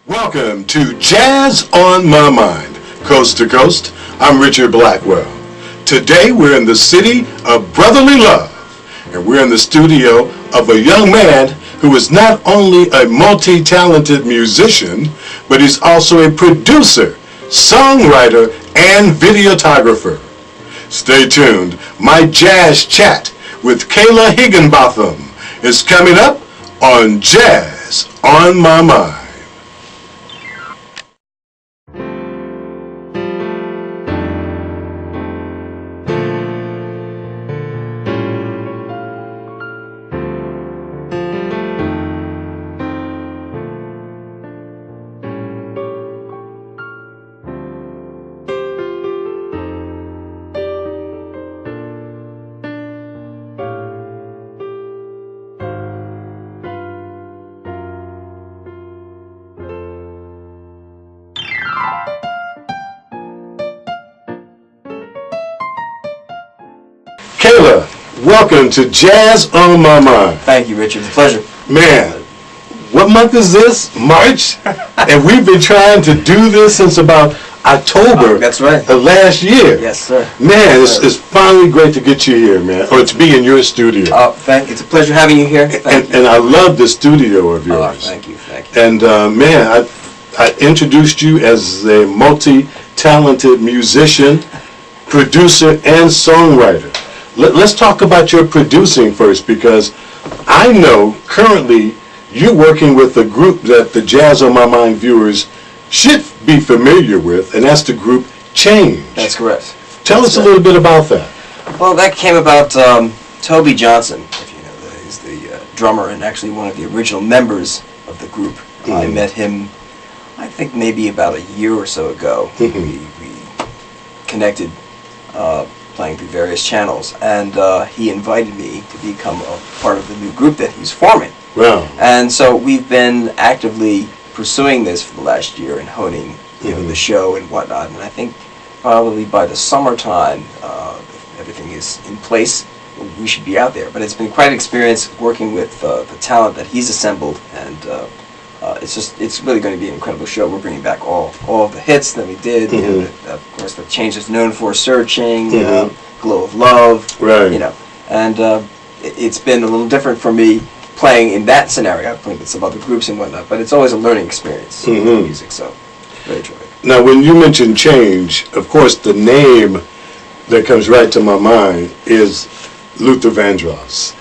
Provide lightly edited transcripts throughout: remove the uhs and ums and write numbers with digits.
Welcome to Jazz on My Mind, Coast to Coast. I'm Richard Blackwell. Today we're in the city of brotherly love, and we're in the studio of a young man who is not only a multi-talented musician, but he's also a producer, songwriter, and videographer. Stay tuned. My jazz chat with Kalah Higginbotham is coming up on Jazz on My Mind. Kalah, welcome to Jazz on My Mind. Thank you, Richard. It's a pleasure. Man, what month is this? March? And we've been trying to do this since about October That's right. of last year. Yes, sir. Man, it's finally great to get you here, man, or to be in your studio. It's a pleasure having you here. And I love the studio of yours. Thank you. And man, I introduced you as a multi-talented musician, producer, and songwriter. Let's talk about your producing first, because I know currently you're working with a group that the Jazz on My Mind viewers should be familiar with, and that's the group Change. That's correct. Tell us a little bit about that. Well, that came about Toby Johnson, if you know, he's the drummer and actually one of the original members of the group. I met him, I think maybe about a year or so ago. We connected playing through various channels, and he invited me to become a part of the new group that he's forming. Wow. And so we've been actively pursuing this for the last year and honing the show and whatnot, and I think probably by the summertime if everything is in place, we should be out there. But it's been quite an experience working with the talent that he's assembled, and it's really going to be an incredible show. We're bringing back all of the hits that we did. Of course, the Change is known for, Searching, Glow of Love, right. And it's been a little different for me playing in that scenario. I've played with some other groups and whatnot, but it's always a learning experience with music, so very enjoyable. Now, when you mention Change, of course, the name that comes right to my mind is Luther Vandross.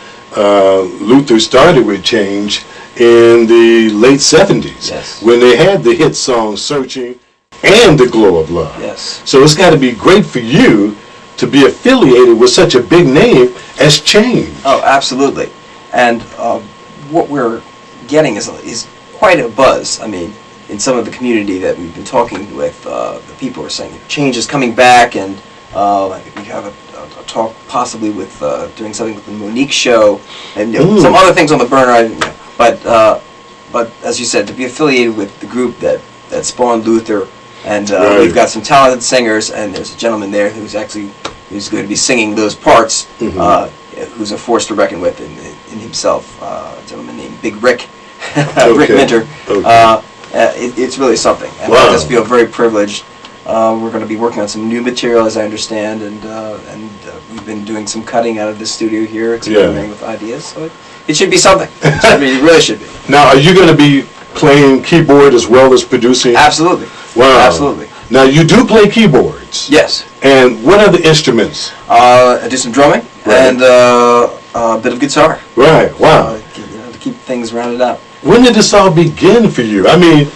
Luther started with Change in the late 70s, yes, when they had the hit song Searching and The Glow of Love. Yes. So it's got to be great for you to be affiliated with such a big name as Change. Oh, absolutely. And what we're getting is quite a buzz. I mean, in some of the community that we've been talking with, the people are saying Change is coming back, and I think we have a talk possibly with doing something with the Monique show, and some other things on the burner. But as you said, to be affiliated with the group that spawned Luther, and we've got some talented singers, and there's a gentleman there who's going to be singing those parts, who's a force to reckon with in himself, a gentleman named Big Rick, Rick Minter. It's really something, and I just feel very privileged. We're going to be working on some new material, as I understand, and we've been doing some cutting out of the studio here, experimenting with ideas. So it should be something. It really should be. Now, are you going to be playing keyboard as well as producing? Absolutely. Wow. Absolutely. Now, you do play keyboards. Yes. And what are the instruments? I do some drumming and a bit of guitar. Right. Wow. To keep things rounded out. When did this all begin for you? I mean,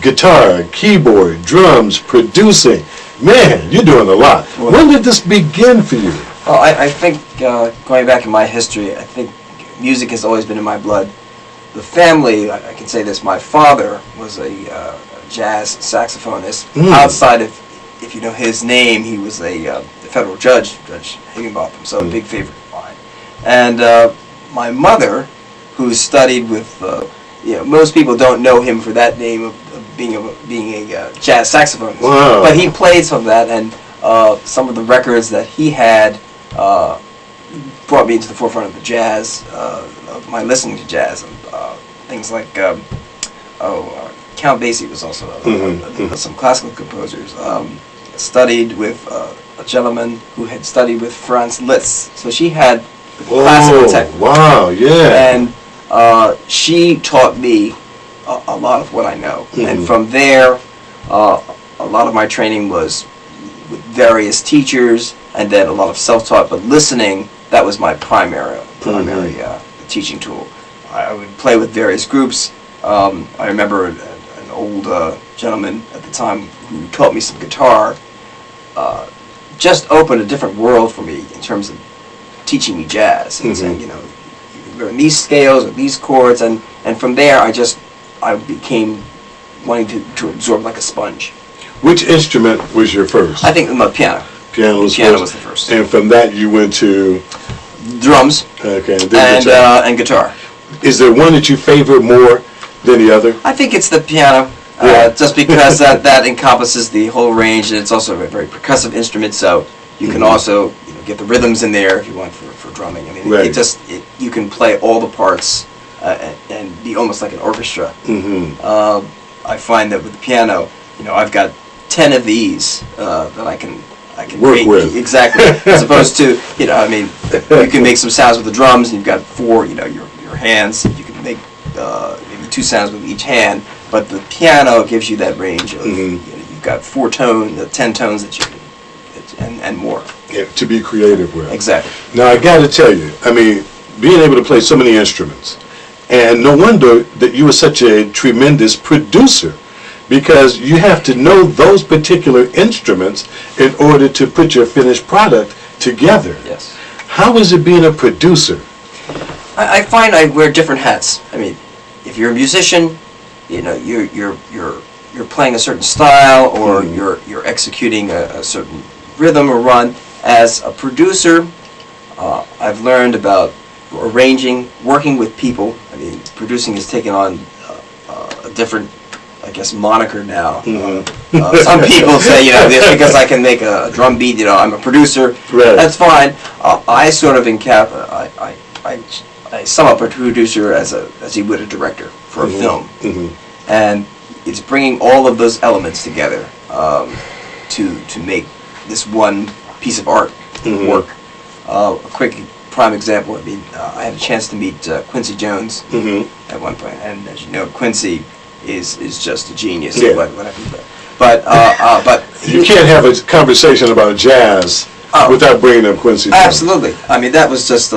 guitar, keyboard, drums, producing. Man, you're doing a lot. Well, when did this begin for you? Well, I think going back in my history, I think music has always been in my blood. The family, I can say this, my father was a jazz saxophonist. Outside of, if you know his name, he was a federal judge, Judge Higginbotham, so a big favorite of mine. And my mother, who studied with, most people don't know him for that name of being a jazz saxophonist. Wow. But he played some of that, and some of the records that he had brought me into the forefront of the jazz, of my listening to jazz, and things like Count Basie was also some classical composers. Studied with a gentleman who had studied with Franz Liszt. So she had classical technique. Wow, yeah. And she taught me a lot of what I know. And from there, a lot of my training was with various teachers, and then a lot of self-taught. But listening, that was my primary teaching tool. I would play with various groups. I remember an old gentleman at the time who taught me some guitar. Just opened a different world for me in terms of teaching me jazz and saying, you know, you learn these scales or these chords, and from there I became wanting to absorb like a sponge. Which instrument was your first? I think my piano. Piano was the first. And from that you went to drums. Okay, and guitar. Is there one that you favor more than the other? I think it's the piano. Just because that encompasses the whole range, and it's also a very percussive instrument, so you can also get the rhythms in there if you want for drumming. I mean, you can play all the parts and be almost like an orchestra. I find that with the piano, I've got 10 of these that I can work with. Exactly. As opposed to, you can make some sounds with the drums, and you've got 4, your hands. You can make maybe 2 sounds with each hand. But the piano gives you that range of, you've got 4 tones, 10 tones that you can, and more. Yeah, to be creative with. Exactly. Now, I got to tell you, I mean, being able to play so many instruments, and no wonder that you were such a tremendous producer, because you have to know those particular instruments in order to put your finished product together. Yes. How is it being a producer? I find I wear different hats. I mean, if you're a musician, you're playing a certain style, or you're executing a certain rhythm or run. As a producer, I've learned about arranging, working with people. I mean, producing has taken on a different, I guess, moniker now. Some people say, just because I can make a drum beat, I'm a producer. Right. That's fine. I sort of I sum up a producer as you would a director for a film, and it's bringing all of those elements together to make this one piece of art work. A quick prime example. I mean, I had a chance to meet Quincy Jones at one point, and as you know, Quincy is just a genius. Yeah. But you can't have a conversation about jazz without bringing up Quincy Jones. Absolutely. I mean, that was just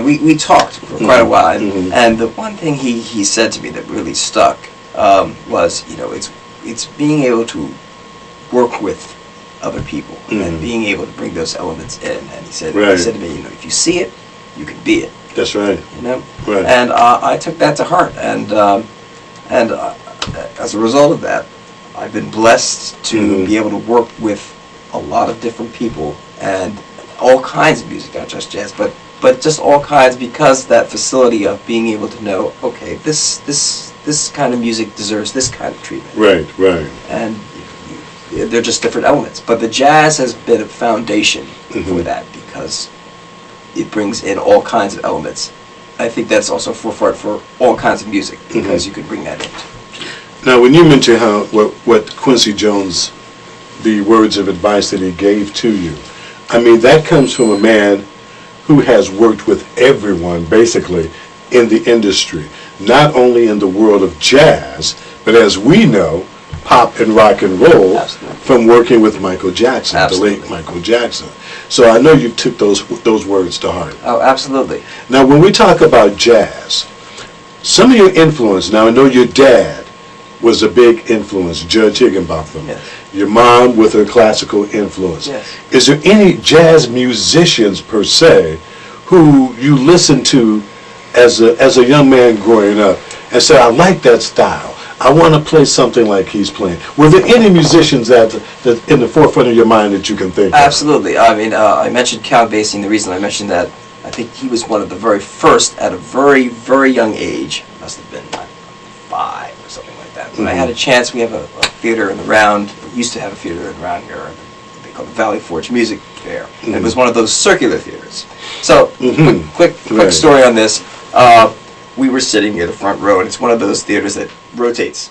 we talked for quite a while, and the one thing he said to me that really stuck was, it's being able to work with other people and being able to bring those elements in. And he said to me, if you see it, you can be it. That's right. Right. And I took that to heart, and as a result of that, I've been blessed to be able to work with a lot of different people and all kinds of music, not just jazz, but just all kinds, because that facility of being able to know, okay, this kind of music deserves this kind of treatment. Right. And they're just different elements. But the jazz has been a foundation for that, because it brings in all kinds of elements. I think that's also forefront for all kinds of music, because you can bring that in. Now, when you mention what Quincy Jones, the words of advice that he gave to you, I mean, that comes from a man who has worked with everyone, basically, in the industry, not only in the world of jazz, but as we know, pop and rock and roll. Absolutely. From working with Michael Jackson, Absolutely. the late Michael Jackson. So I know you took those words to heart. Oh, absolutely. Now, when we talk about jazz, some of your influence, now I know your dad was a big influence, Judge Higginbotham. Yes. Your mom with her classical influence. Yes. Is there any jazz musicians per se who you listened to as a young man growing up and said, I like that style, I want to play something like he's playing? Were there any musicians that in the forefront of your mind that you can think of? Absolutely. I mean, I mentioned Count Basie, and the reason I mentioned that, I think he was one of the very first at a very, very young age. Must have been 5 or something like that. When I had a chance, we have a theater in the Round. We used to have a theater in the Round here. They call it the Valley Forge Music Fair. And it was one of those circular theaters. So, quick story on this. We were sitting near the front row, and it's one of those theaters that rotates.